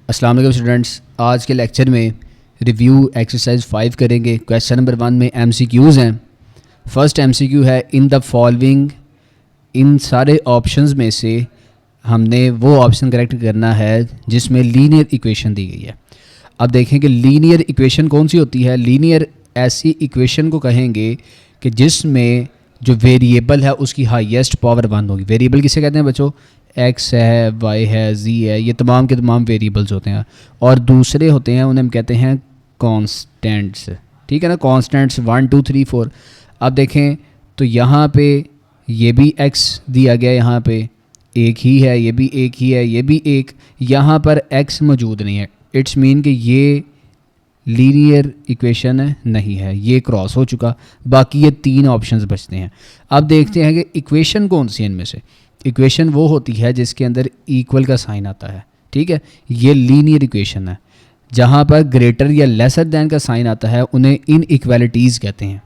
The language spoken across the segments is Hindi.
अस्सलाम वालेकुम स्टूडेंट्स, आज के लेक्चर में रिव्यू एक्सरसाइज 5 करेंगे। क्वेश्चन नंबर 1 में एमसीक्यूज़ हैं। फर्स्ट एमसीक्यू है इन द फॉलोइंग, इन सारे ऑप्शंस में से हमने वो ऑप्शन करेक्ट करना है जिसमें लीनियर इक्वेशन दी गई है। अब देखें कि लीनियर इक्वेशन कौन सी होती है। लीनियर ऐसी इक्वेशन को कहेंगे कि जिसमें जो वेरिएबल है उसकी हाईएस्ट पावर 1 होगी। वेरिएबल किसे कहते हैं बच्चों? एक्स है, वाई है, जी है, ये तमाम के तमाम वेरिएबल्स होते हैं। और दूसरे होते हैं उन्हें हम कहते हैं कॉन्स्टेंट्स। ठीक है ना, कॉन्स्टेंट्स 1 2 3 4। अब देखें तो यहाँ पे ये भी एक्स दिया गया, यहाँ पे एक ही है, ये भी एक ही है, ये भी एक, यहाँ पर एक्स मौजूद नहीं है। इट्स मीन कि ये लीनियर इक्वेशन नहीं है, ये क्रॉस हो चुका। बाकी ये 3 ऑप्शंस बचते हैं। अब देखते हैं कि इक्वेशन कौन सी है इनमें से। इक्वेशन वो होती है जिसके अंदर इक्वल का साइन आता है। ठीक है, ये लीनियर इक्वेशन है। जहाँ पर ग्रेटर या लेसर दैन का साइन आता है उन्हें इनइक्वालिटीज़ कहते हैं।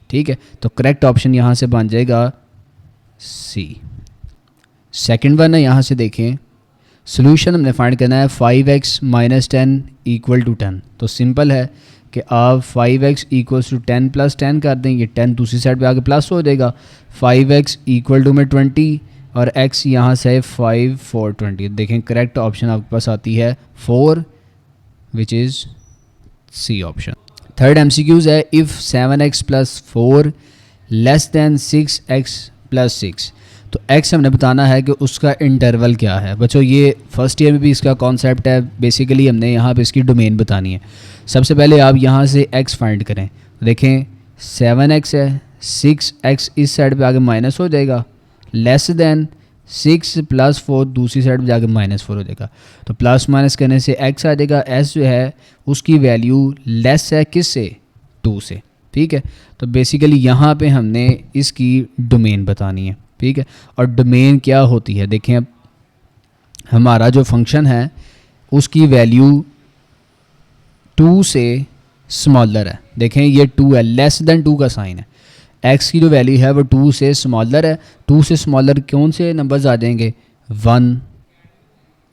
ठीक है, तो करेक्ट ऑप्शन यहाँ से बन जाएगा सी। सेकंड वन है, यहाँ से देखें सोल्यूशन हमने फाइंड करना है 5x - 10 = 10। तो सिंपल है कि आप 5x = 10 + 10 कर दें, ये 10 दूसरी साइड पे आके प्लस हो जाएगा। 5x = में 20 और x यहाँ से 5 4 20। देखें करेक्ट ऑप्शन आपके पास आती है 4, which is C option. Third MCQs है इफ़ 7x + 4 < 6x + 6। तो x हमने बताना है कि उसका इंटरवल क्या है। बच्चों ये फर्स्ट ईयर में भी इसका कॉन्सेप्ट है। बेसिकली हमने यहाँ पे इसकी डोमेन बतानी है। सबसे पहले आप यहाँ से x फाइंड करें। देखें 7x है, 6x इस साइड पे आगे माइनस हो जाएगा, < 6 + 4 दूसरी साइड पे जाके -4 हो जाएगा। तो प्लस माइनस करने से x आ जाएगा। s जो है उसकी वैल्यू लेस है किससे? 2 से। ठीक है, तो बेसिकली यहाँ पे हमने इसकी डोमेन बतानी है। ठीक है, और डोमेन क्या होती है देखें। अब हमारा जो फंक्शन है उसकी वैल्यू 2 से स्मॉलर है। देखें ये 2 है, < 2 का साइन है। x की जो वैल्यू है वो 2 से स्मॉलर है। 2 से स्मॉलर कौन से नंबर्स आ जाएंगे? 1,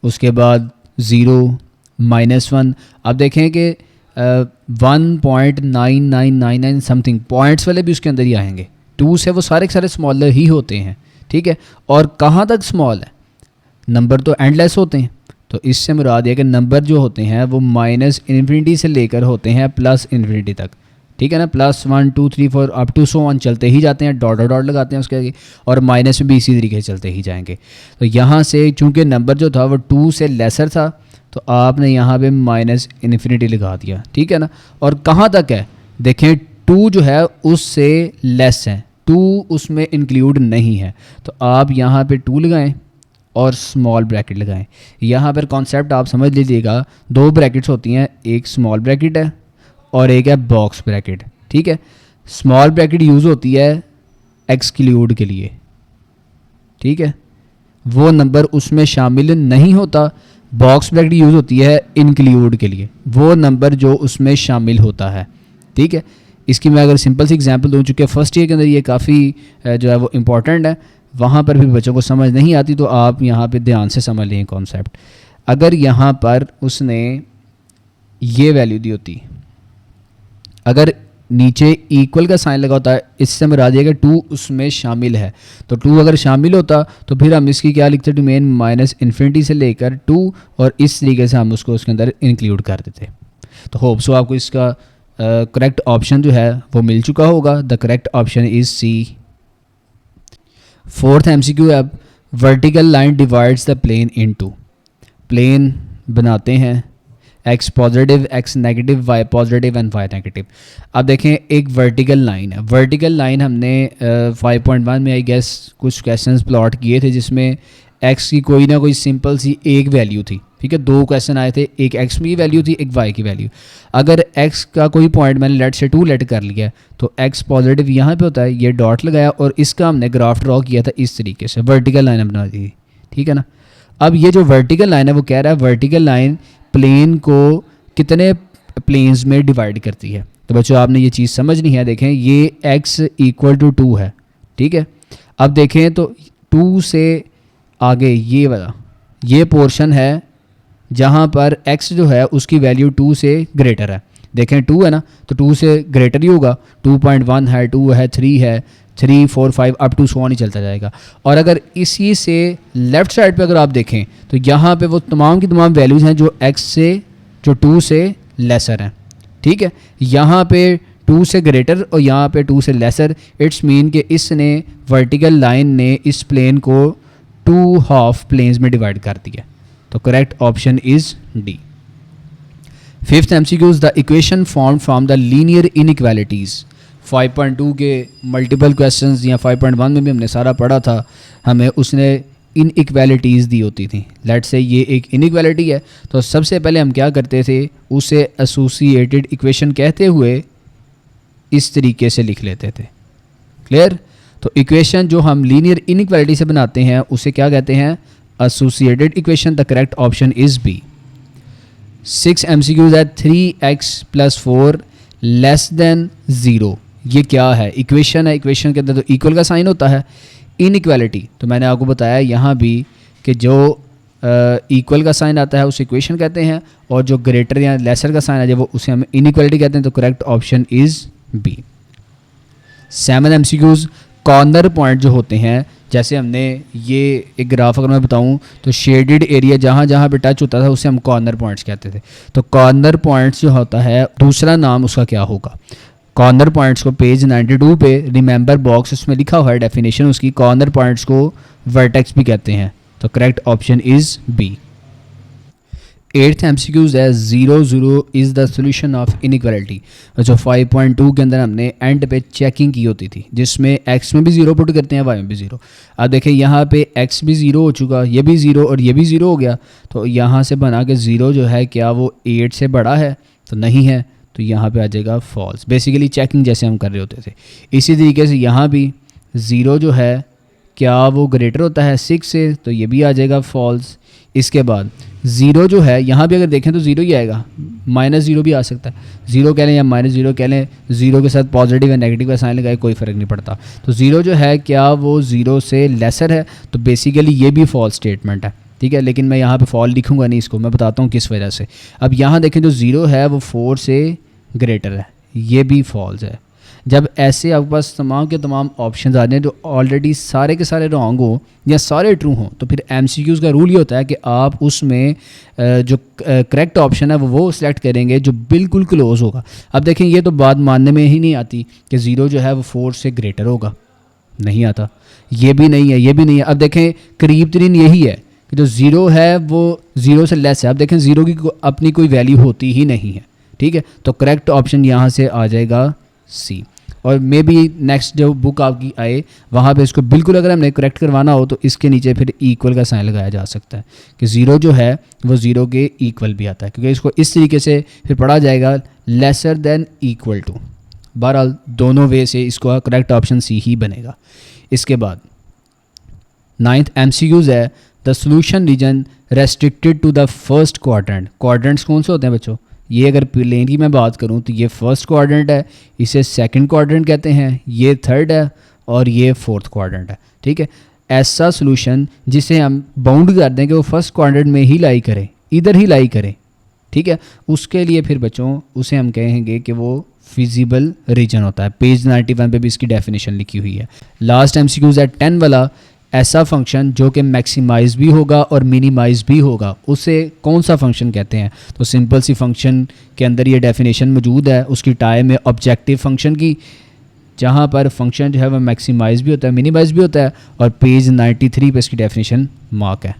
उसके बाद 0, -1। अब देखें कि 1.9999 समथिंग पॉइंट्स वाले भी उसके अंदर ही आएंगे। 2 से वो सारे के सारे स्मॉलर ही होते हैं। ठीक है, और कहाँ तक स्मॉल है? नंबर तो एंडलेस होते हैं। तो इससे मुराद है कि नंबर जो होते हैं वो -∞ से लेकर होते हैं +∞ तक। ठीक है ना, +1 2 3 4 अप टू सो ऑन चलते ही जाते हैं, डॉट डॉट लगाते हैं उसके आगे, और माइनस में भी इसी तरीके से चलते ही जाएंगे। तो यहाँ से चूँकि नंबर जो था वो 2 से लेसर था तो आपने यहाँ पे -∞ लगा दिया। ठीक है ना, और कहाँ तक है देखें 2 जो है उससे लेस है, 2 उसमें इंक्लूड नहीं है। तो आप यहाँ पे 2 लगाएं और स्मॉल ब्रैकेट लगाएं। यहाँ पर कॉन्सेप्ट आप समझ लीजिएगा, 2 ब्रैकेट्स होती हैं, एक स्मॉल ब्रैकेट है और एक है बॉक्स ब्रैकेट। ठीक है, स्मॉल ब्रैकेट यूज़ होती है एक्सक्लूड के लिए। ठीक है, वो नंबर उसमें शामिल नहीं होता। बॉक्स ब्रैकेट यूज़ होती है इंक्लूड के लिए, वो नंबर जो उसमें शामिल होता है। ठीक है, इसकी मैं अगर सिंपल सी एग्जांपल दूँ, चूँकि फर्स्ट ईयर के अंदर ये काफ़ी जो है वो इम्पॉर्टेंट है, वहाँ पर भी बच्चों को समझ नहीं आती, तो आप यहाँ पे ध्यान से समझ लें कॉन्सेप्ट। अगर यहाँ पर उसने ये वैल्यू दी होती, अगर नीचे इक्वल का साइन लगा होता है, इससे मुराद ये कि 2 उसमें शामिल है। तो 2 अगर शामिल होता तो फिर हम इसकी क्या लिखते? डोमेन -∞ से लेकर 2, और इस तरीके से हम उसको उसके अंदर इंक्लूड कर देते। तो होप सो आपको इसका करेक्ट ऑप्शन जो है वो मिल चुका होगा। The correct option is C. Fourth MCQ है, अब vertical line divides the plane into. Plane बनाते हैं, x positive, x negative, y positive and y negative. अब देखें एक वर्टिकल लाइन है। वर्टिकल लाइन हमने 5.1 में आई गेस कुछ क्वेश्चंस प्लॉट किए थे जिसमें x की कोई ना कोई सिंपल सी एक वैल्यू थी। ठीक है, 2 क्वेश्चन आए थे, एक x की वैल्यू थी, एक y की वैल्यू। अगर x का कोई पॉइंट मैंने लेट से 2 लेट कर लिया तो x पॉजिटिव यहाँ पे होता है, ये डॉट लगाया और इसका हमने ग्राफ ड्रॉ किया था इस तरीके से, वर्टिकल लाइन बना दी। ठीक है ना, अब ये जो वर्टिकल लाइन है वो कह रहा है वर्टिकल लाइन प्लेन को कितने प्लेन्स में डिवाइड करती है। तो बच्चों आपने ये चीज़ समझनी है। देखें ये x = 2 है। ठीक है, अब देखें तो 2 से आगे ये वाला ये पोर्शन है जहाँ पर x जो है उसकी वैल्यू 2 से ग्रेटर है। देखें 2 है ना, तो 2 से ग्रेटर ही होगा। 2.1 है, 2 है, 3 है, 3, 4, 5 अप टू सो ऑन ही चलता जाएगा। और अगर इसी से लेफ़्ट साइड पे अगर आप देखें तो यहाँ पे वो तमाम की तमाम वैल्यूज़ हैं जो x से, जो 2 से लेसर हैं। ठीक है, यहाँ पे 2 से ग्रेटर और यहाँ पे 2 से लेसर। इट्स मीन कि इसने वर्टिकल लाइन ने इस प्लेन को 2 हाफ प्लेन्स में डिवाइड कर दिया। तो correct option is D. Fifth MCQs, the equation form from the linear inequalities. 5.2 के मल्टीपल क्वेश्चंस या 5.1 में भी हमने सारा पढ़ा था, हमें उसने इनइक्वालिटीज़ दी होती थी। लेट्स से ये एक इनइक्वालिटी है, तो सबसे पहले हम क्या करते थे, उसे एसोसिएटेड इक्वेशन कहते हुए इस तरीके से लिख लेते थे। क्लियर? तो इक्वेशन जो हम लीनियर इनइक्वालिटी से बनाते हैं उसे क्या कहते हैं, associated equation. The correct option is B. 6 MCQs है 3x + 4 लेस देन 0। ये क्या है, इक्वेशन है। इक्वेशन के अंदर तो इक्वल का साइन होता है। इनइक्वालिटी तो मैंने आपको बताया यहाँ भी कि जो इक्वल का साइन आता है उसे इक्वेशन कहते हैं, और जो ग्रेटर या लेसर का साइन आ जाए वो उसे हम इनइक्वालिटी कहते हैं। तो correct option is B. 7 MCQs, corner point जो होते हैं, जैसे हमने ये एक ग्राफ अगर मैं बताऊं तो शेडेड एरिया जहाँ जहाँ पे टच होता था उसे हम कॉर्नर पॉइंट्स कहते थे। तो कॉर्नर पॉइंट्स जो होता है दूसरा नाम उसका क्या होगा, कॉर्नर पॉइंट्स को पेज 92 पे रिमेंबर बॉक्स उसमें लिखा हुआ है डेफिनेशन उसकी। कॉर्नर पॉइंट्स को वर्टेक्स भी कहते हैं। तो correct option is B. 8th MCQs है 0 0 is the solution of inequality. जो 5.2 के अंदर हमने एंड पे चेकिंग की होती थी, जिसमें x में भी 0 पुट करते हैं, y में भी 0। अब देखें यहाँ पे x भी 0 हो चुका, ये भी 0 और ये भी 0 हो गया। तो यहाँ से बना के 0 जो है क्या वो 8 से बड़ा है, तो नहीं है। तो यहाँ पे आ जाएगा फॉल्स। बेसिकली चेकिंग जैसे हम कर रहे होते थे। इसी तरीके से यहाँ भी 0 जो है क्या वो ग्रेटर होता है 6 से, तो ये भी आ जाएगा फॉल्स। इसके बाद 0 जो है यहाँ भी अगर देखें तो 0 ही आएगा, -0 भी आ सकता है। 0 कह लें या -0 कह लें, 0 के साथ पॉजिटिव या नेगेटिव का साइन लगाए कोई फ़र्क नहीं पड़ता। तो 0 जो है क्या वो 0 से लेसर है, तो बेसिकली ये भी फॉल्स स्टेटमेंट है। ठीक है, लेकिन मैं यहाँ पे फॉल लिखूँगा नहीं, इसको मैं बताता हूँ किस वजह से। अब यहाँ देखें जो 0 है वो 4 से ग्रेटर है, ये भी फॉल्स है। जब ऐसे आपके पास तमाम के तमाम ऑप्शन आ रहे हैं जो ऑलरेडी सारे के सारे रॉन्ग हो या सारे ट्रू हों, तो फिर MCQs का रूल ये होता है कि आप उसमें जो करेक्ट ऑप्शन है वो सिलेक्ट करेंगे जो बिल्कुल क्लोज होगा। अब देखें ये तो बात मानने में ही नहीं आती कि 0 जो है वो 4 से ग्रेटर होगा, नहीं आता। ये भी नहीं है, ये भी नहीं है। अब देखें करीब तरीन यही है कि जो 0 है वो 0 से लेस है। अब देखें 0 की अपनी कोई वैल्यू होती ही नहीं है। ठीक है, तो करेक्ट ऑप्शन यहाँ से आ जाएगा सी। और मे बी नेक्स्ट जो बुक आपकी आए वहाँ पे इसको बिल्कुल अगर हमने करेक्ट करवाना हो तो इसके नीचे फिर इक्वल का साइन लगाया जा सकता है कि 0 जो है वो 0 के इक्वल भी आता है, क्योंकि इसको इस तरीके से फिर पढ़ा जाएगा लेसर देन इक्वल टू। बहरहाल दोनों वे से इसको करेक्ट ऑप्शन सी ही बनेगा। इसके बाद 9th MCQs है the solution region restricted to the first quadrant. Quadrants कौन से होते हैं बच्चों, ये अगर प्लेन की मैं बात करूं तो ये फर्स्ट क्वाड्रेंट है, इसे सेकंड क्वाड्रेंट कहते हैं, ये थर्ड है और ये फोर्थ क्वाड्रेंट है। ठीक है, ऐसा सोल्यूशन जिसे हम बाउंड कर दें कि वो फर्स्ट क्वाड्रेंट में ही लाई करे, इधर ही लाई करे। ठीक है, उसके लिए फिर बच्चों उसे हम कहेंगे कि वो फिजिबल रीजन होता है। पेज 91 पे भी इसकी डेफिनेशन लिखी हुई है। लास्ट MCQs है 10 वाला, ऐसा फंक्शन जो कि मैक्सिमाइज भी होगा और मिनिमाइज भी होगा उसे कौन सा फंक्शन कहते हैं। तो सिंपल सी फंक्शन के अंदर ये डेफिनेशन मौजूद है उसकी टाइप में ऑब्जेक्टिव फंक्शन की, जहाँ पर फंक्शन जो है वह मैक्सिमाइज भी होता है मिनिमाइज भी होता है, और पेज 93 पे इसकी डेफिनेशन मार्क है।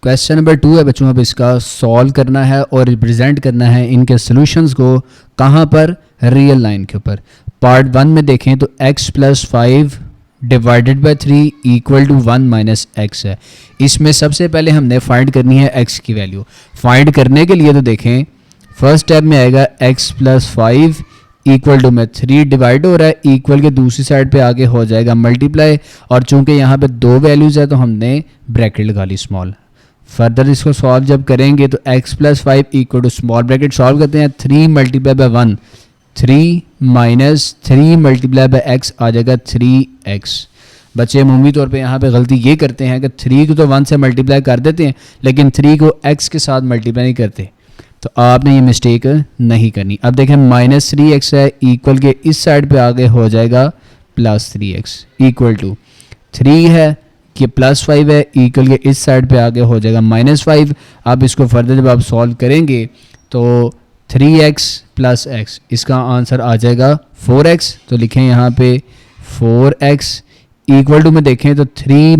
क्वेश्चन नंबर 2 है बच्चों, अब इसका सॉल्व करना है और रिप्रेजेंट करना है इनके सॉल्यूशंस को कहाँ पर, रियल लाइन के ऊपर। पार्ट 1 में देखें तो x + 5 divided by 3 equal to 1 - x है। इसमें सबसे पहले हमने फाइंड करनी है x की वैल्यू। फाइंड करने के लिए तो देखें फर्स्ट स्टेप में आएगा x + 5 इक्वल टू में 3 डिवाइड हो रहा है, इक्वल के दूसरी साइड पे आगे हो जाएगा मल्टीप्लाई, और चूंकि यहाँ पे 2 वैल्यूज़ है तो हमने ब्रैकेट लगा ली स्मॉल। फर्दर इसको सॉल्व जब करेंगे तो x + 5 equal to small bracket solve करते हैं 3 × 1 3 - 3 × x आ जाएगा 3x बच्चे अमूमी तौर पे यहाँ पे गलती ये करते हैं कि 3 को तो 1 से मल्टीप्लाई कर देते हैं लेकिन 3 को x के साथ मल्टीप्लाई नहीं करते। तो आपने ये मिस्टेक नहीं करनी। अब देखें -3x है इक्वल के इस साइड पे आगे हो जाएगा +3x इक्वल टू 3 है कि +5 है इक्वल के इस साइड पे आगे हो जाएगा -5। अब इसको फर्दर जब आप सॉल्व करेंगे तो 3x + x इसका आंसर आ जाएगा 4x। तो लिखें यहाँ पे 4x इक्वल टू में देखें तो 3 -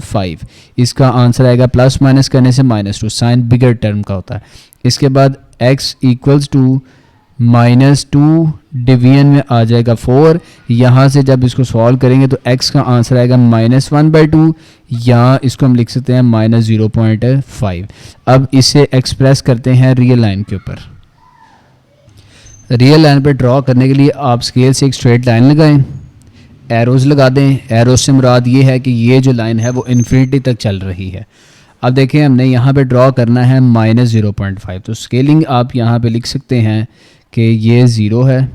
5 इसका आंसर आएगा, प्लस माइनस करने से -2 साइन बिगर टर्म का होता है। इसके बाद x इक्वल्स टू -2 डिवीजन में आ जाएगा 4। यहाँ से जब इसको सॉल्व करेंगे तो x का आंसर आएगा -1/2 या इसको हम लिख सकते हैं -0.5। अब इसे एक्सप्रेस करते हैं रियल लाइन के ऊपर। रियल लाइन पर ड्रॉ करने के लिए आप स्केल से एक स्ट्रेट लाइन लगाएं, एरोज़ लगा दें। एरोज़ से मुराद ये है कि ये जो लाइन है वो इन्फिनिटी तक चल रही है। अब देखें हमने यहाँ पे ड्रॉ करना है -0.5, तो स्केलिंग आप यहाँ पे लिख सकते हैं कि ये 0 है,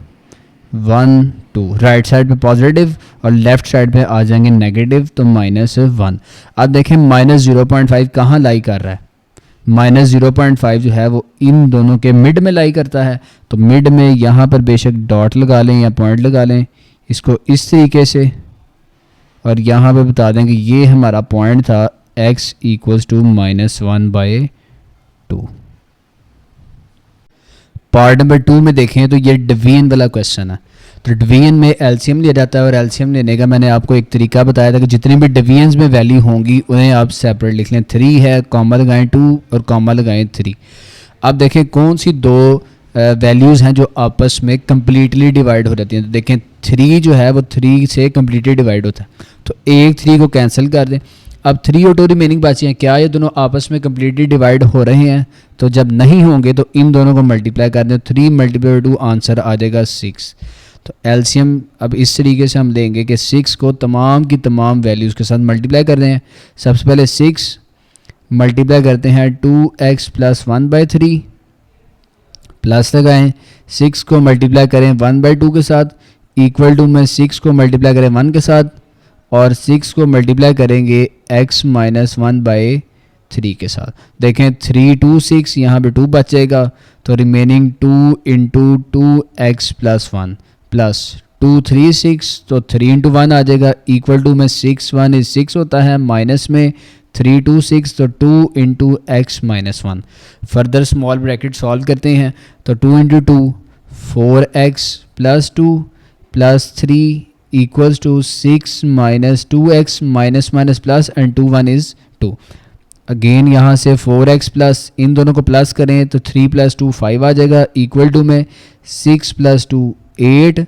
1 2 राइट साइड पे पॉजिटिव और लेफ़्ट साइड पे आ जाएंगे नेगेटिव, तो -1। अब देखें -0.5 कहाँ लाई कर रहा है, -0.5 जो है वो इन दोनों के मिड में लाई करता है। तो मिड में यहाँ पर बेशक डॉट लगा लें या पॉइंट लगा लें इसको इस तरीके से, और यहाँ पे बता दें कि ये हमारा पॉइंट था x equals to -1/2। Part number 2 में देखें तो ये डिवीजन वाला क्वेश्चन है। तो डिवीजन में एलसीएम लिया जाता है और एलसीएम लेने का मैंने आपको एक तरीका बताया था कि जितनी भी डिवीजन्स में वैल्यू होंगी उन्हें आप सेपरेट लिख लें। 3 है, कॉमा लगाएं 2 और कॉमा लगाएं 3। अब देखें कौन सी दो वैल्यूज़ हैं जो आपस में कम्प्लीटली डिवाइड हो जाती हैं। तो देखें 3 जो है वो 3 से कम्प्लीटली डिवाइड होता है, तो एक 3 को कैंसिल कर दें। अब 3 और 2 रिमेनिंग बची हैं, क्या ये दोनों आपस में कम्प्लीटली डिवाइड हो रहे हैं? तो जब नहीं होंगे तो इन दोनों को मल्टीप्लाई कर दें, 3 × 2 आंसर आ जाएगा 6। तो एलसीएम अब इस तरीके से हम लेंगे कि 6 को तमाम की तमाम वैल्यूज़ के साथ मल्टीप्लाई कर रहे हैं। सबसे पहले 6 मल्टीप्लाई करते हैं 2x + 1/3 प्लस लगाएं, 6 को मल्टीप्लाई करें 1/2 के साथ इक्वल टू में 6 को मल्टीप्लाई करें 1 के साथ और 6 को मल्टीप्लाई करेंगे x - 1/3 के साथ। देखें 3 2 6 यहाँ पे 2 बचेगा, तो रिमेनिंग 2 × 2x + 1 प्लस 2 3 6, तो 3 × 1 आ जाएगा इक्वल टू में 6 1 is 6 होता है, माइनस में 3 2 6, तो 2 × x - 1। Further small bracket solve करते हैं तो 2 × 2 4x + 2 + 3 equals to 6 - 2x minus plus and 2 1 is 2। Again यहाँ से 4x प्लस इन दोनों को प्लस करें तो 3 + 2 5 आ जाएगा इक्वल टू में 6 + 2 8 -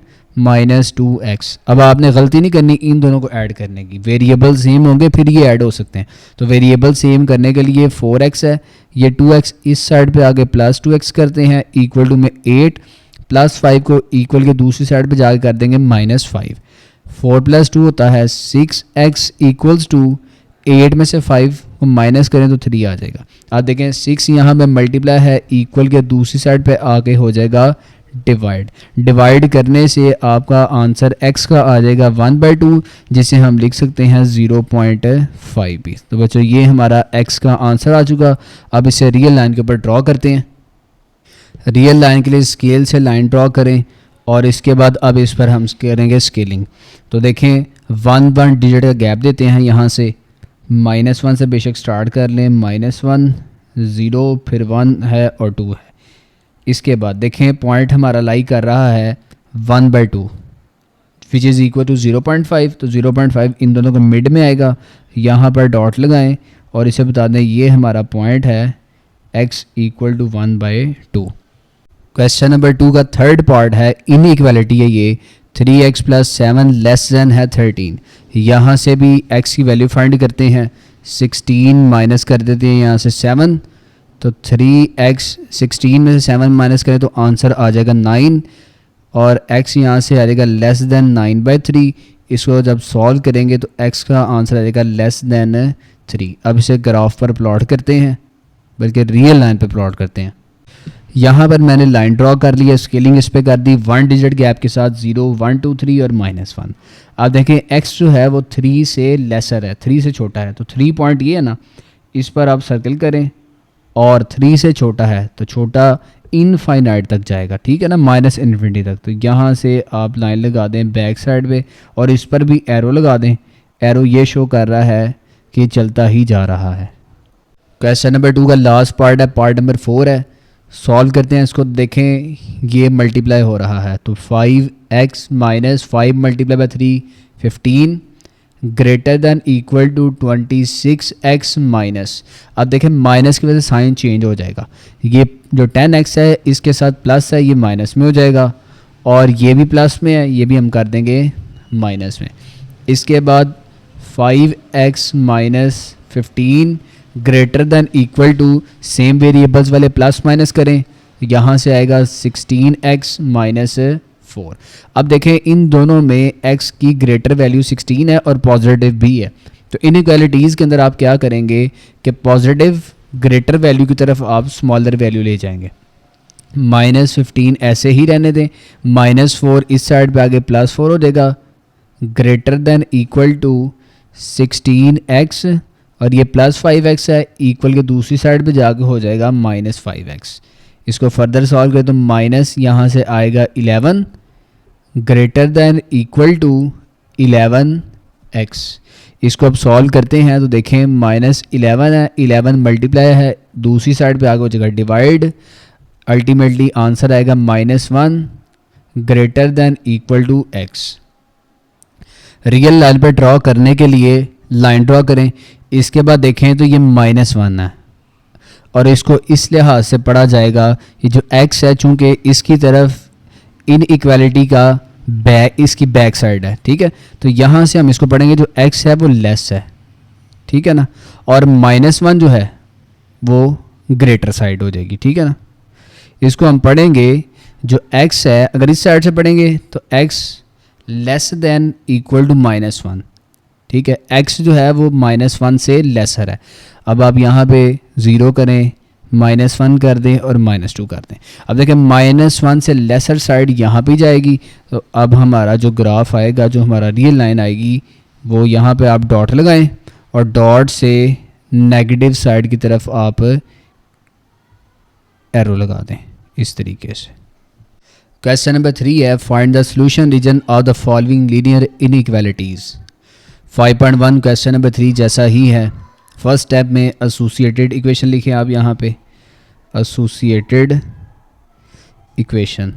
2x। अब आपने गलती नहीं करनी इन दोनों को ऐड करने की, वेरिएबल सेम होंगे फिर ये ऐड हो सकते हैं। तो वेरिएबल सेम करने के लिए 4x है, ये 2x इस साइड पे आगे प्लस 2x करते हैं इक्वल टू में 8 + 5 को इक्वल के दूसरी साइड पे जाकर कर देंगे -5। 4 + 2 होता है 6x इक्वल्स टू 8 में से 5 को माइनस करें तो 3 आ जाएगा। आप देखें 6 यहाँ पे मल्टीप्लाई है इक्वल के दूसरी साइड पे आके हो जाएगा डिवाइड करने से आपका आंसर x का आ जाएगा 1/2 जिसे हम लिख सकते हैं 0.5 भी। तो बच्चों ये हमारा x का आंसर आ चुका। अब इसे रियल लाइन के ऊपर ड्रॉ करते हैं। रियल लाइन के लिए स्केल से लाइन ड्रॉ करें और इसके बाद अब इस पर हम करेंगे स्केलिंग। तो देखें 1 डिजिट का गैप देते हैं, यहाँ से -1 से बेशक स्टार्ट कर लें, -1 0 फिर 1 है और 2 है। इसके बाद देखें पॉइंट हमारा लाई कर रहा है 1/2 विच इज़ इक्वल टू 0.5। तो 0.5 इन दोनों को मिड में आएगा, यहाँ पर डॉट लगाएं और इसे बता दें ये हमारा पॉइंट है x = 1/2। क्वेश्चन नंबर 2 का थर्ड पार्ट है इनइक्वालिटी है ये 3x + 7 <= 13। यहाँ से भी x की वैल्यू फाइंड करते हैं, 16 माइनस कर देते हैं यहाँ से 7, तो 3x 16 में से 7 माइनस करें तो आंसर आ जाएगा 9 और x यहाँ से आ जाएगा <9/3। इसको जब सॉल्व करेंगे तो x का आंसर आ जाएगा <3। अब इसे ग्राफ पर प्लॉट करते हैं, बल्कि रियल लाइन पर प्लॉट करते हैं। यहाँ पर मैंने लाइन ड्रॉ कर ली है, स्केलिंग इस पर कर दी 1 डिजिट गैप के साथ 0 1 2 3 और -1। आप देखें x जो है वो 3 से लेसर है, 3 से छोटा है, तो 3 पॉइंट ये है ना, इस पर आप सर्कल करें और 3 से छोटा है तो छोटा इनफाइनाइट तक जाएगा, ठीक है ना, -इन्फिनिटी तक। तो यहाँ से आप लाइन लगा दें बैक साइड पे और इस पर भी एरो लगा दें। एरो ये शो कर रहा है कि चलता ही जा रहा है। क्वेश्चन नंबर 2 का लास्ट पार्ट है, पार्ट नंबर 4 है। सॉल्व करते हैं इसको, देखें ये मल्टीप्लाई हो रहा है तो 5x minus 5 multiply by 3 15 greater than equal to 26x minus. अब देखें माइनस की वजह से साइन चेंज हो जाएगा, ये जो 10x है इसके साथ प्लस है, ये माइनस में हो जाएगा, और ये भी प्लस में है, ये भी हम कर देंगे माइनस में। इसके बाद 5x minus 15 greater than equal to same variables वाले प्लस माइनस करें, यहाँ से आएगा 16x माइनस 4। अब देखें इन दोनों में x की ग्रेटर वैल्यू 16 है और पॉजिटिव भी है, तो इनइक्वालिटीज़ के अंदर आप क्या करेंगे कि पॉजिटिव ग्रेटर वैल्यू की तरफ आप स्मॉलर वैल्यू ले जाएंगे। -15 ऐसे ही रहने दें, -4 इस साइड पे आगे +4 हो जाएगा, greater than equal to 16x और ये +5x है, इक्वल के दूसरी साइड पे जाके हो जाएगा -5x। इसको फर्दर सॉल्व करें तो माइनस यहाँ से आएगा 11 greater than equal to 11x। इसको अब सॉल्व करते हैं तो देखें -11 है, 11 मल्टीप्लाई है, दूसरी साइड पे आगे हो जाएगा डिवाइड, अल्टीमेटली आंसर आएगा -1 greater than equal to x। Real line पर ड्रॉ करने के लिए लाइन ड्रॉ करें, इसके बाद देखें तो ये -1 है और इसको इस लिहाज से पढ़ा जाएगा, ये जो x है चूँकि इसकी तरफ इनइक्वालिटी का इसकी बैक साइड है, ठीक है, तो यहाँ से हम इसको पढ़ेंगे जो x है वो लेस है, ठीक है ना, और -1 जो है वो ग्रेटर साइड हो जाएगी, ठीक है ना। इसको हम पढ़ेंगे जो x है, अगर इस साइड से पढ़ेंगे तो x less than equal to -1, ठीक है, x जो है वो -1 से लेसर है। अब आप यहाँ पे 0 करें, -1 कर दें और -2 कर दें। अब देखें -1 से लेसर साइड यहाँ पे जाएगी, तो अब हमारा जो ग्राफ आएगा, जो हमारा रियल लाइन आएगी, वो यहाँ पे आप डॉट लगाएं और डॉट से नेगेटिव साइड की तरफ आप एरो लगा दें इस तरीके से। क्वेश्चन नंबर 3 है, find the solution region of the following linear inequalities. 5.1 question number 3 जैसा ही है। फर्स्ट स्टेप में एसोसिएटेड इक्वेशन लिखें आप यहाँ पे, एसोसिएटेड इक्वेशन।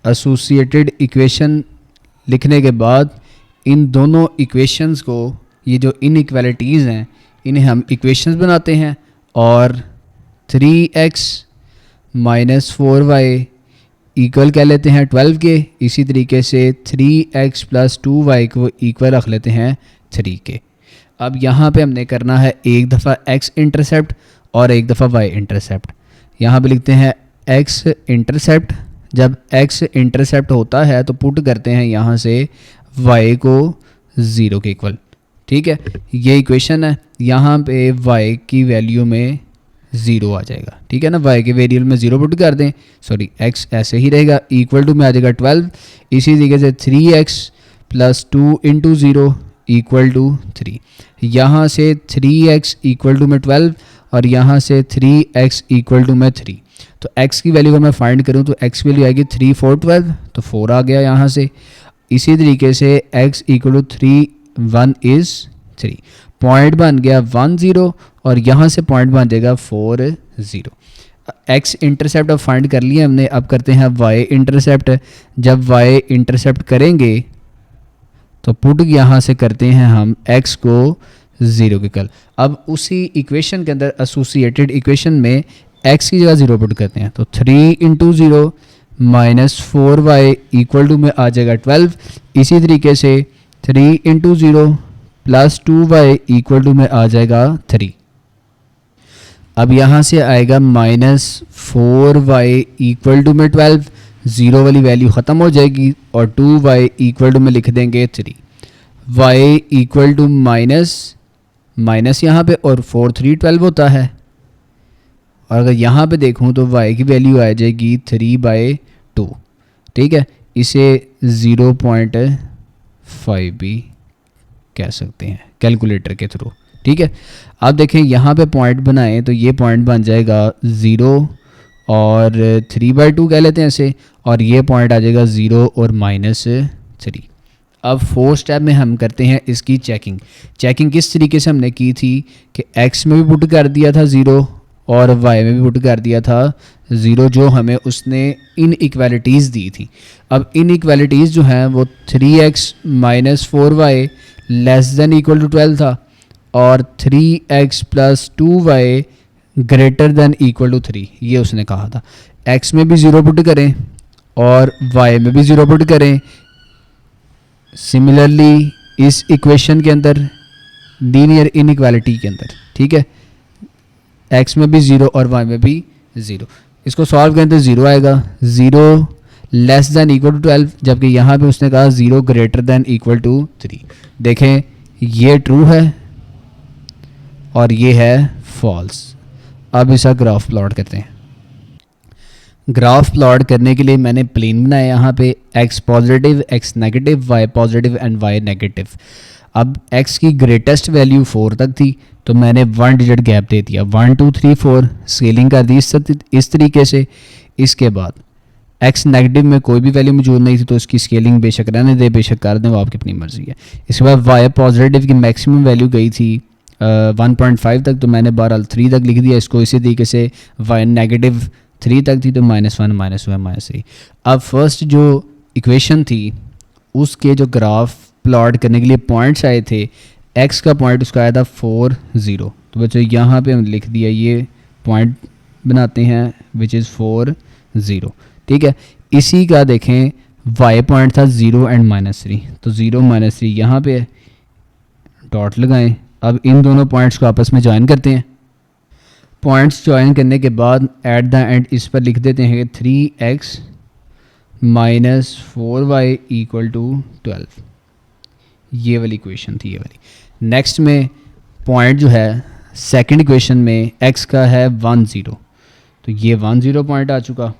एसोसिएटेड इक्वेशन लिखने के बाद इन दोनों इक्वेशंस को, ये जो इनइक्वालिटीज़ हैं, इन्हें हम इक्वेशंस बनाते हैं और 3x माइनस 4y इक्वल कह लेते हैं 12 के। इसी तरीके से 3x प्लस 2y को इक्वल रख लेते हैं 3 के। अब यहाँ पे हमने करना है एक दफ़ा x इंटरसेप्ट और एक दफ़ा y इंटरसेप्ट। यहाँ पे लिखते हैं x इंटरसेप्ट। जब x इंटरसेप्ट होता है तो पुट करते हैं यहाँ से y को 0 के इक्वल, ठीक है। ये इक्वेशन है, यहाँ पे y की वैल्यू में 0 आ जाएगा, ठीक है ना। y के वेरिएबल में 0 पुट कर दें, सॉरी x ऐसे ही रहेगा, इक्वल टू में आ जाएगा 12। इसी तरीके से 3x plus 2 into 0 equal to 3। यहाँ से 3x इक्वल टू में 12 और यहाँ से 3x इक्वल टू में 3। तो x की वैल्यू अगर मैं फाइंड करूँ तो x वैल्यू आएगी 3 4 12, तो 4 आ गया यहाँ से। इसी तरीके से x equal to 3 1 is 3, point बन गया 1 0 और यहाँ से पॉइंट बन जाएगा 4 0। x इंटरसेप्ट अब फाइंड कर लिया हमने। अब करते हैं y इंटरसेप्ट। जब y इंटरसेप्ट करेंगे तो पुट यहाँ से करते हैं हम x को 0 के कल। अब उसी इक्वेशन के अंदर एसोसिएटेड इक्वेशन में x की जगह 0 पुट करते हैं, तो 3 into 0 minus 4y equal to में आ जाएगा 12। इसी तरीके से 3 into 0 plus 2y equal to में आ जाएगा 3। अब यहाँ से आएगा माइनस 4y इक्वल टू में 12, 0 वाली वैल्यू ख़त्म हो जाएगी और 2y इक्वल टू में लिख देंगे 3। y इक्वल टू माइनस यहाँ पे और 4 3 12 होता है और अगर यहाँ पे देखूँ तो y की वैल्यू आ जाएगी 3/2, ठीक है। इसे 0.5 भी कह सकते हैं कैलकुलेटर के थ्रू, ठीक है। अब देखें यहाँ पे पॉइंट बनाएं तो ये पॉइंट बन जाएगा 0 और 3/2 कह लेते हैं इसे, और ये पॉइंट आ जाएगा 0 और -3। अब 4 स्टेप में हम करते हैं इसकी चेकिंग किस तरीके से हमने की थी कि x में भी पुट कर दिया था 0 और y में भी पुट कर दिया था 0, जो हमें उसने इन इक्वालिटीज़ दी थी। अब इन इक्वालिटीज़ जो हैं वो 3x - 4y <= 12 था और 3x + 2y > 3, ये उसने कहा था। x में भी 0 पुट करें और y में भी 0 पुट करें। सिमिलरली इस इक्वेशन के अंदर लीनियर इनइक्वालिटी के अंदर, ठीक है, x में भी 0 और y में भी 0। इसको सॉल्व करें तो 0 आएगा, 0 <= 12, जबकि यहाँ पे उसने कहा 0 > 3। देखें ये ट्रू है और ये है फॉल्स। अब इसका ग्राफ प्लॉट करते हैं। ग्राफ प्लॉट करने के लिए मैंने प्लेन बनाया यहाँ पे, x positive, x negative, y positive and y negative. अब x की ग्रेटेस्ट वैल्यू 4 तक थी तो मैंने 1 डिजिट गैप दे दिया, 1 2 3 4, स्केलिंग कर दी इस तरीके से। इसके बाद x नेगेटिव में कोई भी वैल्यू मौजूद नहीं थी तो इसकी स्केलिंग बेशक रहने दे, बेशक कर दें, वो आपकी अपनी मर्ज़ी है। इसके बाद y पॉजिटिव की मैक्सिमम वैल्यू गई थी 1.5 तक, तो मैंने बहरहाल 3 तक लिख दिया इसको। इसी तरीके से y नेगेटिव 3 तक थी तो -1 -1 -3। अब फर्स्ट जो इक्वेशन थी उसके जो ग्राफ प्लॉट करने के लिए पॉइंट्स आए थे, x का पॉइंट उसका आया था 4 0, तो बच्चों यहाँ पे हम लिख दिया, ये पॉइंट बनाते हैं विच इज़ 4 0, ठीक है। इसी का देखें y पॉइंट था 0 एंड -3, तो 0 -3 यहाँ पे डॉट लगाएं। अब इन दोनों पॉइंट्स को आपस में ज्वाइन करते हैं। पॉइंट्स ज्वाइन करने के बाद एट द एंड इस पर लिख देते हैं 3x - 4y = 12। ये वाली इक्वेशन थी, ये वाली। नेक्स्ट में पॉइंट जो है सेकंड इक्वेशन में x का है 1 0, तो ये 1 0 पॉइंट आ चुका,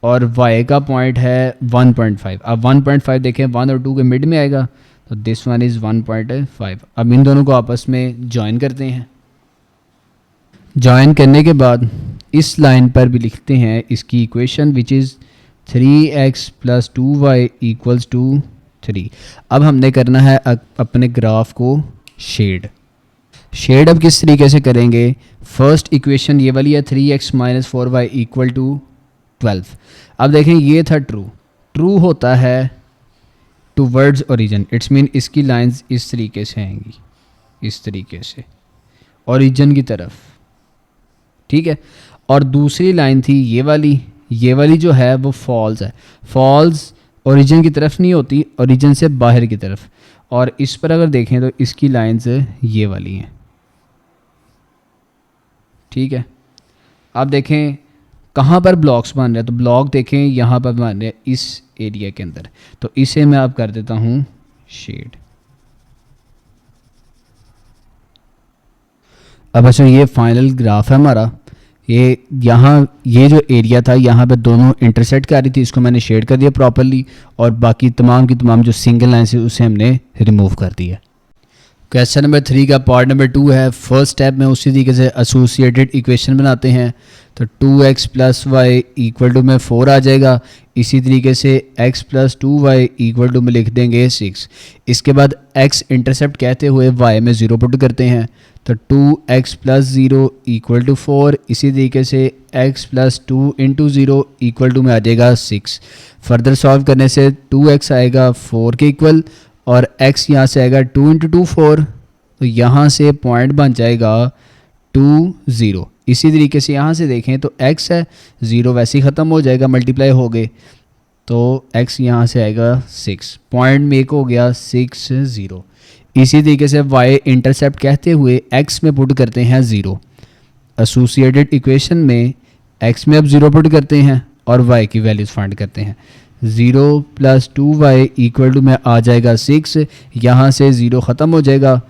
और y का पॉइंट है 1.5। अब 1.5 देखें 1 और 2 के मिड में आएगा, तो दिस वन इज़ 1.5। अब इन दोनों को आपस में ज्वाइन करते हैं। ज्वाइन करने के बाद इस लाइन पर भी लिखते हैं इसकी equation which is 3x + 2y = 3। अब हमने करना है अपने ग्राफ को शेड अब किस तरीके से करेंगे। फर्स्ट इक्वेशन ये वाली है 3x - 4y = 12। अब देखें ये था ट्रू होता है टूवर्ड्स ओरिजिन, इट्स मीन इसकी लाइंस इस तरीके से आएंगी, इस तरीके से ओरिजिन की तरफ, ठीक है। और दूसरी लाइन थी ये वाली जो है वो फॉल्स है। फॉल्स ओरिजिन की तरफ नहीं होती, ओरिजिन से बाहर की तरफ। और इस पर अगर देखें तो इसकी लाइंस ये वाली हैं, ठीक है। आप देखें कहाँ पर ब्लॉक्स बन रहे हैं, तो ब्लॉक देखें यहाँ पर बन रहे हैं इस एरिया के अंदर, तो इसे मैं अब कर देता हूँ शेड। अब अच्छा ये फाइनल ग्राफ है हमारा। ये जो एरिया था यहाँ पे दोनों इंटरसेक्ट कर रही थी, इसको मैंने शेड कर दिया प्रॉपरली, और बाकी तमाम की तमाम जो सिंगल लाइन से उसे हमने रिमूव कर दिया। क्वेश्चन नंबर 3 का पार्ट नंबर 2 है। फर्स्ट स्टेप में उसी तरीके से एसोसिएटेड इक्वेशन बनाते हैं, तो 2x + y = में 4 आ जाएगा। इसी तरीके से x + 2y = में लिख देंगे 6। इसके बाद x इंटरसेप्ट कहते हुए y में 0 पुट करते हैं, तो 2x + 0 = 4। इसी तरीके से x + 2 × 0 = में आ जाएगा 6। फर्दर सॉल्व करने से 2x आएगा 4 के इक्वल, और x यहाँ से आएगा 2 × 2 4, तो यहाँ से पॉइंट बन जाएगा 2 0। इसी तरीके से यहाँ से देखें तो x है 0 वैसे ही ख़त्म हो जाएगा, मल्टीप्लाई हो गए, तो x यहाँ से आएगा 6, पॉइंट मेक हो गया 6 0। इसी तरीके से y इंटरसेप्ट कहते हुए x में पुट करते हैं 0। एसोसिएटेड इक्वेशन में x में अब 0 पुट करते हैं और y की वैल्यूज़ फाइंड करते हैं। 0 + 2y = में आ जाएगा 6, यहाँ से 0 ख़त्म हो जाएगा,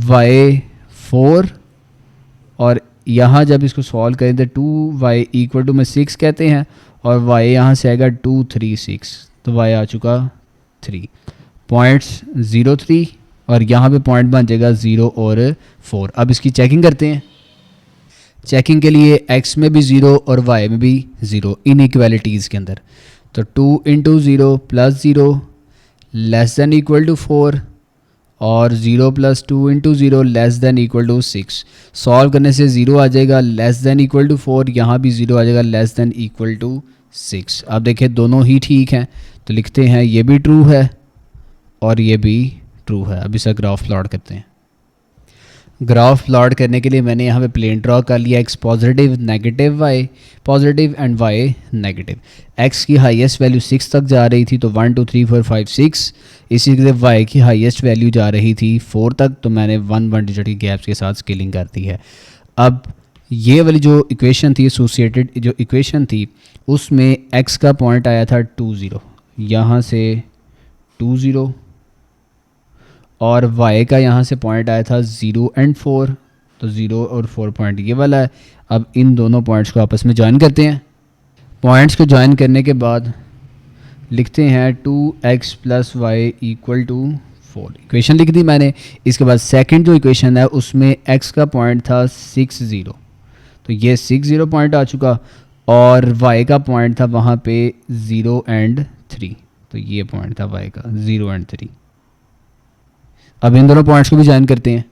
y 4 और यहाँ जब इसको सॉल्व करें तो 2y इक्वल टू में 6 कहते हैं और y यहाँ से आएगा 2 3 6, तो y आ चुका 3 पॉइंट्स 0 3 और यहाँ पे पॉइंट बन जाएगा 0 और 4। अब इसकी चेकिंग करते हैं। चेकिंग के लिए x में भी 0 और y में भी 0 इनइक्वालिटीज़ के अंदर, तो 2 into 0 plus 0 less than equal to 4 और 0 plus 2 into 0 less than equal to 6। Solve करने से 0 आ जाएगा लेस दैन इक्वल टू 4, यहाँ भी 0 आ जाएगा लेस दैन इक्वल टू 6। अब देखिए दोनों ही ठीक हैं, तो लिखते हैं ये भी ट्रू है और ये भी ट्रू है। अब इसका ग्राफ प्लॉट करते हैं। ग्राफ प्लॉट करने के लिए मैंने यहाँ पे प्लेन ड्रॉ कर लिया, x positive negative y positive and y negative. x की हाईएस्ट वैल्यू 6 तक जा रही थी तो 1 2 3 4 5 6, इसी तरह y की हाईएस्ट वैल्यू जा रही थी 4 तक, तो मैंने 1 डिजिट के गैप्स के साथ स्केलिंग कर दी है। अब ये वाली जो इक्वेशन थी, एसोसिएटेड जो इक्वेशन थी, उसमें x का पॉइंट आया था 2 0, यहाँ से 2 0 और y का यहाँ से पॉइंट आया था 0 एंड 4, तो 0 और 4 पॉइंट ये वाला है। अब इन दोनों पॉइंट्स को आपस में ज्वाइन करते हैं। पॉइंट्स को ज्वाइन करने के बाद लिखते हैं 2x plus y equal to 4, equation लिख दी मैंने। इसके बाद सेकंड जो इक्वेशन है उसमें x का पॉइंट था 6 0, तो ये 6 0 पॉइंट आ चुका और y का पॉइंट था वहाँ पे 0 एंड 3, तो ये पॉइंट था y का 0 एंड 3। अब इन दोनों पॉइंट्स को भी ज्वाइन करते हैं।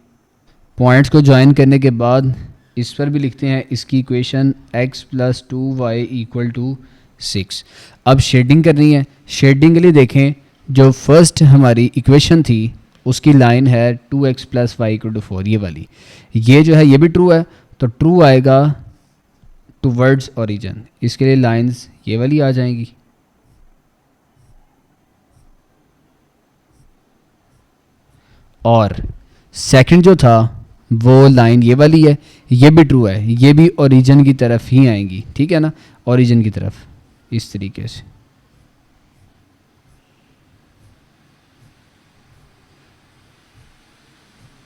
पॉइंट्स को ज्वाइन करने के बाद इस पर भी लिखते हैं इसकी equation x plus 2y equal to 6। अब शेडिंग करनी है। शेडिंग के लिए देखें, जो फर्स्ट हमारी इक्वेशन थी उसकी लाइन है 2x plus y equal to 4, ये वाली, ये जो है ये भी ट्रू है, तो ट्रू आएगा टूवर्ड्स ओरिजिन। इसके लिए लाइंस ये वाली आ जाएंगी। और सेकंड जो था वो लाइन ये वाली है, ये भी ट्रू है, ये भी ओरिजिन की तरफ ही आएंगी, ठीक है ना, ओरिजिन की तरफ, इस तरीके से।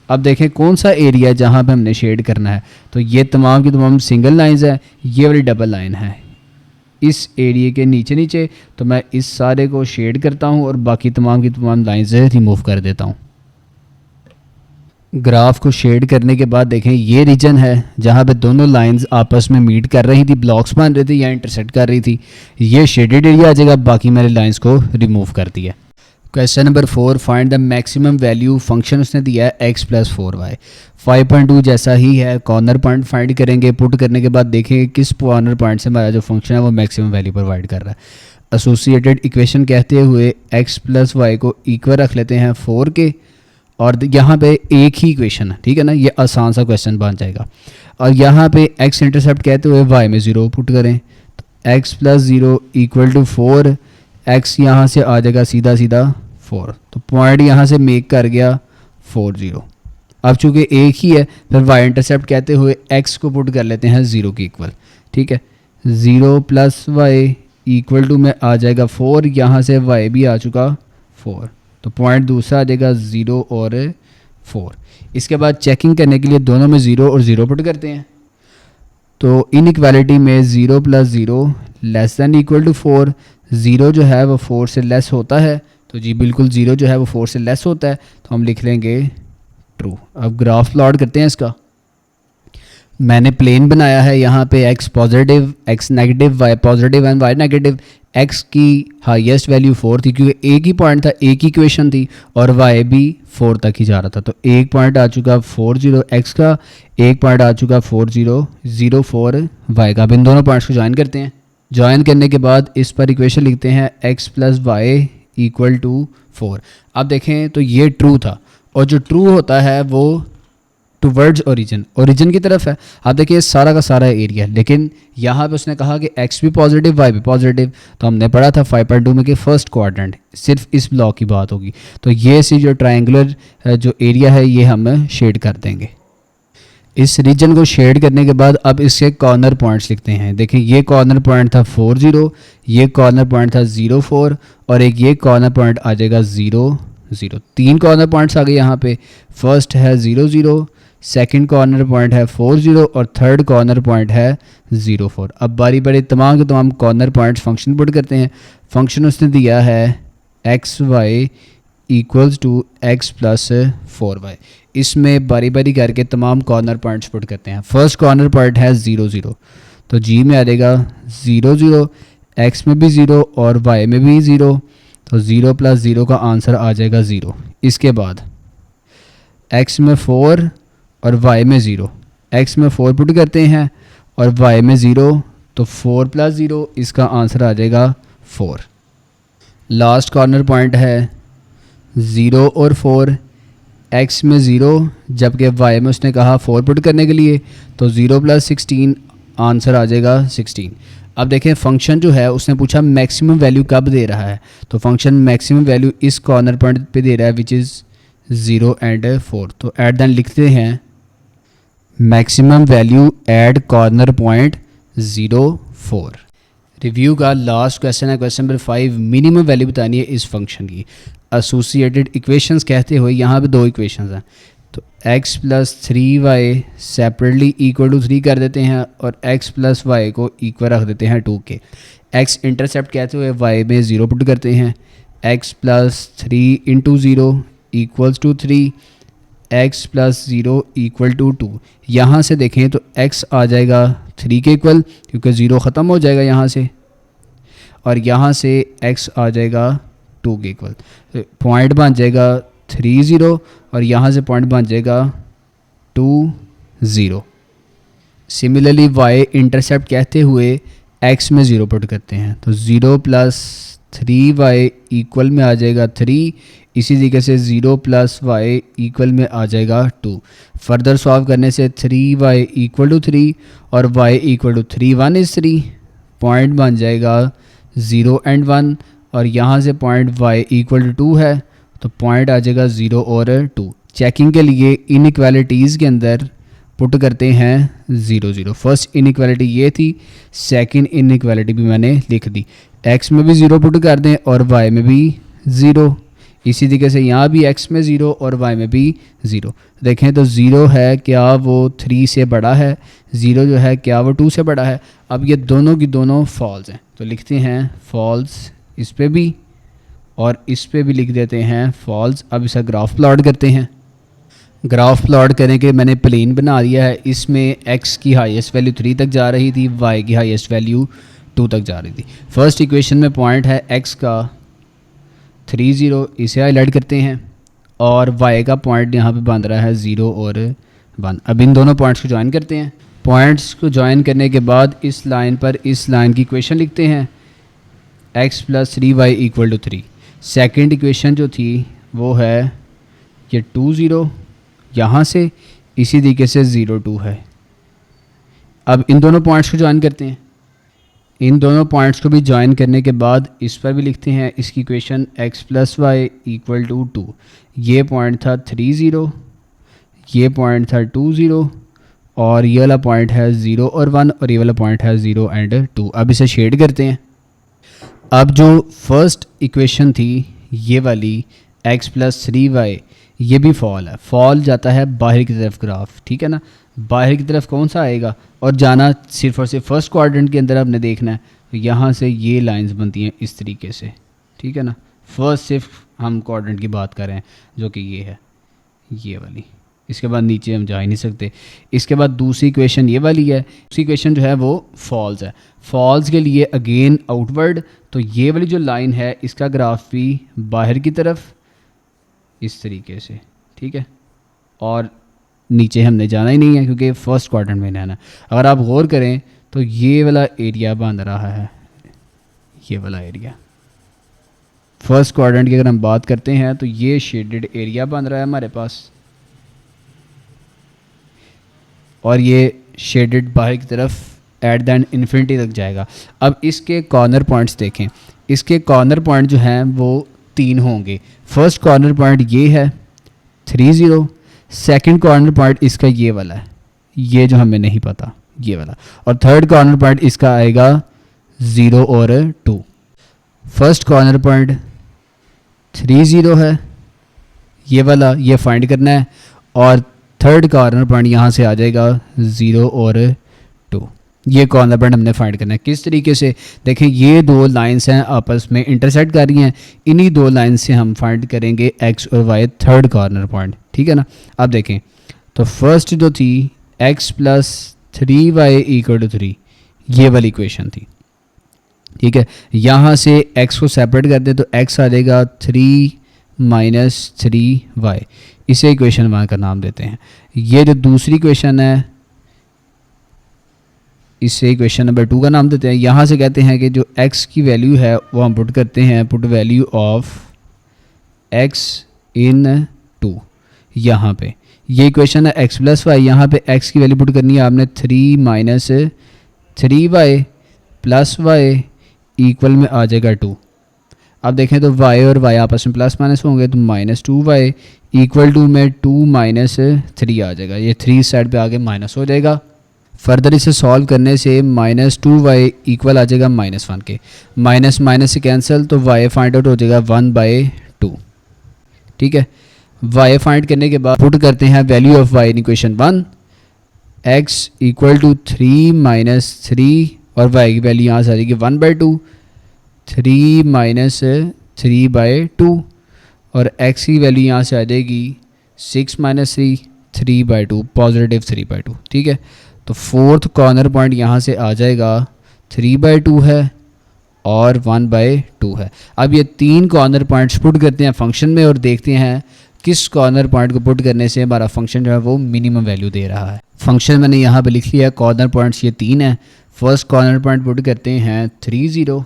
अब देखें कौन सा एरिया जहाँ पे हमने शेड करना है, तो ये तमाम की तमाम सिंगल लाइंस है, ये वाली डबल लाइन है इस एरिया के नीचे नीचे, तो मैं इस सारे को शेड करता हूँ और बाकी तमाम की तमाम लाइंस रिमूव कर देता हूँ। ग्राफ को शेड करने के बाद देखें ये रीजन है जहाँ पे दोनों लाइंस आपस में मीट कर रही थी, ब्लॉक्स बन रहे थे या इंटरसेक्ट कर रही थी, ये शेडेड एरिया आ जाएगा। बाकी मैंने लाइंस को रिमूव कर दिया। Question number 4, find the maximum value. Function उसने दिया है x प्लस 4y, 5.2 जैसा ही है। कॉर्नर पॉइंट फाइंड करेंगे। पुट करने के बाद देखेंगे किस कॉर्नर पॉइंट से हमारा जो फंक्शन है वो मैक्सिमम वैल्यू प्रोवाइड कर रहा है। एसोसिएटेड इक्वेशन कहते हुए x प्लस वाई को इक्वल रख लेते हैं 4 के, और यहाँ पे एक ही इक्वेशन है, ठीक है ना, ये आसान सा क्वेश्चन बन जाएगा। और यहाँ पे x इंटरसेप्ट कहते हुए y में 0 पुट करें, तो x plus 0 equal to 4, x यहाँ से आ जाएगा सीधा सीधा 4, तो पॉइंट यहाँ से मेक कर गया 4 0। अब चूँकि एक ही है फिर y इंटरसेप्ट कहते हुए x को पुट कर लेते हैं 0 के इक्वल, ठीक है। 0 प्लस वाई इक्वल टू में आ जाएगा 4, यहाँ से y भी आ चुका 4, तो पॉइंट दूसरा आ जाएगा 0 और 4। इसके बाद चेकिंग करने के लिए दोनों में 0 और 0 पुट करते हैं, तो इनइक्वालिटी में 0 plus 0 less than equal to 4, 0 जो है वो 4 से लेस होता है, तो जी बिल्कुल 0 जो है वो 4 से लेस होता है, तो हम लिख लेंगे ट्रू। अब ग्राफ प्लॉट करते हैं इसका। मैंने प्लेन बनाया है, यहाँ पे x positive, x negative, y positive and y negative. x की हाईएस्ट वैल्यू 4 थी क्योंकि एक ही पॉइंट था, एक ही इक्वेशन थी, और y भी 4 तक ही जा रहा था, तो एक पॉइंट आ चुका 4 0 x का, एक पॉइंट आ चुका 4 0 0 4 y का। अब इन दोनों पॉइंट्स को ज्वाइन करते हैं। ज्वाइन करने के बाद इस पर इक्वेशन लिखते हैं x plus y equal to 4। अब देखें तो ये ट्रू था, और जो ट्रू होता है वो टूवर्ड्स ओरिजिन की तरफ है। आप देखिए सारा का सारा एरिया, लेकिन यहाँ पे उसने कहा कि x भी पॉजिटिव y भी पॉजिटिव, तो हमने पढ़ा था 5.2 में कि फर्स्ट क्वाड्रेंट सिर्फ इस ब्लॉक की बात होगी, तो ये सिर्फ जो ट्रायंगुलर जो एरिया है ये हम शेड कर देंगे। इस रीजन को शेड करने के बाद अब इसके कॉर्नर पॉइंट्स लिखते हैं। देखिए ये कॉर्नर पॉइंट था 4 0, ये कॉर्नर पॉइंट था 0 4, और एक ये कॉर्नर पॉइंट आ जाएगा 0 0। 3 कॉर्नर पॉइंट्स आ गए यहाँ पे। फर्स्ट है 0 0, सेकंड कॉर्नर पॉइंट है 4 0 और थर्ड कॉर्नर पॉइंट है 0 4। अब बारी बारी तमाम के तमाम कॉर्नर पॉइंट्स फंक्शन पुट करते हैं। फंक्शन उसने दिया है x y equals to x plus 4y। इसमें बारी बारी करके तमाम कॉर्नर पॉइंट्स पुट करते हैं। फर्स्ट कॉर्नर पॉइंट है 0 0, तो जी में आ जाएगा 0 0, एक्स में भी 0 और वाई में भी 0, तो 0 प्लस 0 का आंसर आ जाएगा 0। इसके बाद एक्स में 4 और वाई में 0, एक्स में 4 पुट करते हैं और वाई में 0, तो 4 प्लस 0 इसका आंसर आ जाएगा 4। लास्ट कॉर्नर पॉइंट है 0 और 4, एक्स में 0 जबकि वाई में उसने कहा 4 पुट करने के लिए, तो 0 प्लस 16 आंसर आ जाएगा 16। अब देखें फंक्शन जो है उसने पूछा मैक्सिमम वैल्यू कब दे रहा है, तो फंक्शन मैक्सिमम वैल्यू इस कॉर्नर पॉइंट पे दे रहा है विच इज़ 0 एंड 4। तो एट देन लिखते हैं maximum value at corner point 0 4। Review का लास्ट क्वेश्चन है क्वेश्चन नंबर 5। मिनिमम वैल्यू बतानी है इस फंक्शन की। एसोसिएटेड इक्वेशंस कहते हुए यहाँ पे दो इक्वेशंस हैं, तो x plus 3y separately equal to 3 कर देते हैं और x प्लस वाई को इक्वल रख देते हैं 2 के। x इंटरसेप्ट कहते हुए y में 0 पुट करते हैं, x plus 3 into 0 equals to 3, x plus 0 equal to 2। यहाँ से देखें तो x आ जाएगा 3 के इक्वल क्योंकि 0 ख़त्म हो जाएगा यहाँ से, और यहाँ से x आ जाएगा 2 के इक्वल। तो पॉइंट बन जाएगा 3 0 और यहाँ से पॉइंट बन जाएगा 2 0। सिमिलरली y इंटरसेप्ट कहते हुए x में 0 पुट करते हैं, तो 0 प्लस 3y इक्वल में आ जाएगा 3। इसी तरीके से 0 प्लस y इक्वल में आ जाएगा 2। फर्दर सॉल्व करने से 3y इक्वल टू 3 और y equal to 3 1 is 3। Point बन जाएगा 0 एंड 1 और यहाँ से पॉइंट y इक्वल टू 2 है, तो पॉइंट आ जाएगा 0 और 2। चेकिंग के लिए इनइक्वालिटीज़ के अंदर पुट करते हैं 0 0। फर्स्ट इनइक्वालिटी ये थी, सेकंड इनइक्वालिटी भी मैंने लिख दी। x में भी 0 पुट कर दें और y में भी 0। इसी तरीके से यहाँ भी x में 0 और y में भी 0। देखें तो 0 है क्या वो 3 से बड़ा है, 0 जो है क्या वो 2 से बड़ा है। अब ये दोनों की दोनों फॉल्स हैं, तो लिखते हैं फॉल्स इस पे भी और इस पे भी लिख देते हैं फॉल्स। अब इसका ग्राफ प्लॉट करते हैं। ग्राफ प्लॉट करने के मैंने प्लेन बना दिया है। इसमें x की हाईएस्ट वैल्यू 3 तक जा रही थी, y की हाईएस्ट वैल्यू 2 तक जा रही थी। फर्स्ट इक्वेशन में पॉइंट है x का 3 0, इसे हाईलाइट करते हैं, और y का पॉइंट यहाँ पे बन रहा है 0 और 1। अब इन दोनों पॉइंट्स को ज्वाइन करते हैं। पॉइंट्स को ज्वाइन करने के बाद इस लाइन पर इस लाइन की इक्वेशन लिखते हैं x plus 3y equal to 3। Second equation जो थी वो है ये 2 0 यहाँ से, इसी तरीके से 0 2 है। अब इन दोनों पॉइंट्स को ज्वाइन करते हैं। इन दोनों पॉइंट्स को भी ज्वाइन करने के बाद इस पर भी लिखते हैं इसकी equation x plus y equal to 2। ये पॉइंट था 3 0, ये पॉइंट था 2 0 और ये वाला पॉइंट है 0 और 1 और ये वाला पॉइंट है 0 एंड 2। अब इसे शेड करते हैं। अब जो फर्स्ट इक्वेशन थी ये वाली x प्लस 3y, ये भी फॉल है। फॉल जाता है बाहर की तरफ ग्राफ, ठीक है ना। बाहर की तरफ कौन सा आएगा और जाना सिर्फ और सिर्फ फर्स्ट क्वाड्रेंट के अंदर आपने देखना है। तो यहाँ से ये लाइंस बनती हैं इस तरीके से, ठीक है ना। फर्स्ट सिर्फ हम क्वाड्रेंट की बात कर रहे हैं जो कि ये है, ये वाली। इसके बाद नीचे हम जा ही नहीं सकते। इसके बाद दूसरी इक्वेशन ये वाली है। दूसरी इक्वेशन जो है वो फॉल्स है। फॉल्स के लिए अगेन आउटवर्ड, तो ये वाली जो लाइन है इसका ग्राफ भी बाहर की तरफ इस तरीके से, ठीक है। और नीचे हमने जाना ही नहीं है क्योंकि फर्स्ट क्वाड्रेंट में रहना है। अगर आप गौर करें तो ये वाला एरिया बन रहा है, ये वाला एरिया फर्स्ट क्वाड्रेंट की अगर हम बात करते हैं तो ये शेडेड एरिया बन रहा है हमारे पास, और ये शेडेड बाहर की तरफ एट द एंड इन्फिनिटी तक जाएगा। अब इसके कॉर्नर पॉइंट्स देखें। इसके कॉर्नर पॉइंट जो हैं वो 3 होंगे। फर्स्ट कॉर्नर पॉइंट ये है 3 0, सेकंड कॉर्नर पॉइंट इसका ये वाला है, ये जो हमें नहीं पता ये वाला, और थर्ड कॉर्नर पॉइंट इसका आएगा 0 और 2। फर्स्ट कॉर्नर पॉइंट 3 0 है ये वाला, ये फाइंड करना है, और थर्ड कॉर्नर पॉइंट यहाँ से आ जाएगा 0 और 2। ये कॉर्नर पॉइंट हमने फाइंड करना है। किस तरीके से, देखें ये दो लाइंस हैं आपस में इंटरसेक्ट कर रही हैं, इन्हीं दो लाइन से हम फाइंड करेंगे x और y थर्ड कॉर्नर पॉइंट, ठीक है ना। अब देखें तो फर्स्ट जो थी x plus 3y equal to 3, ये वाली इक्वेशन थी, ठीक है। यहाँ से x को सेपरेट कर दें तो x आ जाएगा 3 माइनस 3y, इसे इक्वेशन 1 का नाम देते हैं। ये जो दूसरी इक्वेशन है इसे इक्वेशन नंबर 2 का नाम देते हैं। यहाँ से कहते हैं कि जो x की वैल्यू है वो हम पुट करते हैं, पुट वैल्यू ऑफ x इन 2, यहाँ पे ये इक्वेशन है x प्लस वाई, यहाँ पे x की वैल्यू पुट करनी है आपने 3 minus 3y plus y equal में आ जाएगा 2। अब देखें तो y और y आपस में प्लस माइनस होंगे तो माइनस 2y इक्वल टू में 2 माइनस 3 आ जाएगा, ये 3 साइड पे आगे माइनस हो जाएगा। फर्दर इसे सॉल्व करने से माइनस 2y इक्वल आ जाएगा -1 के, माइनस माइनस से कैंसिल तो y फाइंड आउट हो जाएगा 1/2, ठीक है। y फाइंड करने के बाद पुट करते हैं value of y in equation 1, x equal to 3 minus 3 और y की वैल्यू यहाँ से आ जाएगी 1/2, 3 माइनस 3/2 और x की वैल्यू यहाँ से आ जाएगी 6 माइनस 3, 3/2, पॉजिटिव 3/2, ठीक है। तो फोर्थ कॉर्नर पॉइंट यहाँ से आ जाएगा 3/2 है और 1/2 है। अब ये तीन कॉर्नर पॉइंट्स पुट करते हैं फंक्शन में और देखते हैं किस कॉर्नर पॉइंट को पुट करने से हमारा फंक्शन जो है वो मिनिमम वैल्यू दे रहा है। फंक्शन मैंने यहाँ पे लिख लिया, कॉर्नर पॉइंट्स ये तीन हैं। फर्स्ट कॉर्नर पॉइंट पुट करते हैं 3 0,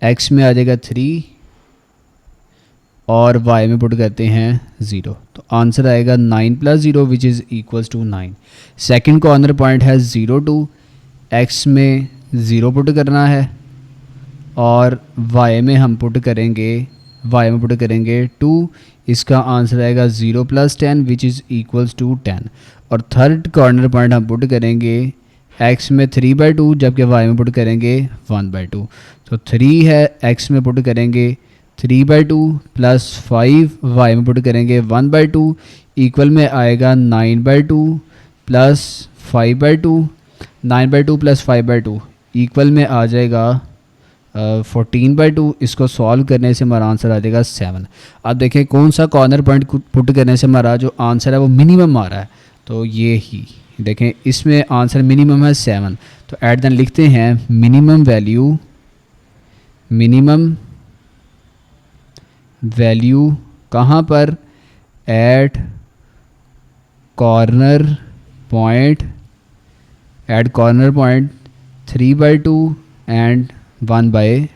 x में आ जाएगा 3 और y में पुट करते हैं 0, तो आंसर आएगा 9 plus 0 which is equals to 9। Second corner point है 0 2, x में 0 पुट करना है और y में हम पुट करेंगे 2, इसका आंसर आएगा 0 plus 10 which is equals to 10। और थर्ड कॉर्नर पॉइंट हम पुट करेंगे x में 3/2 जबकि y में पुट करेंगे 1/2, तो 3 है, x में पुट करेंगे 3/2 प्लस 5 y में पुट करेंगे 1/2 इक्वल में आएगा 9/2 प्लस 5/2, 9/2 प्लस 5/2 इक्वल में आ जाएगा 14/2। इसको सॉल्व करने से हमारा आंसर आ जाएगा 7। अब देखें कौन सा कॉर्नर पॉइंट पुट करने से हमारा जो आंसर है वो मिनिमम आ रहा है, तो ये ही देखें इसमें आंसर मिनिमम है 7। तो एट देन लिखते हैं मिनिमम वैल्यू कहाँ पर, एट कॉर्नर पॉइंट 3/2 एंड 1/2।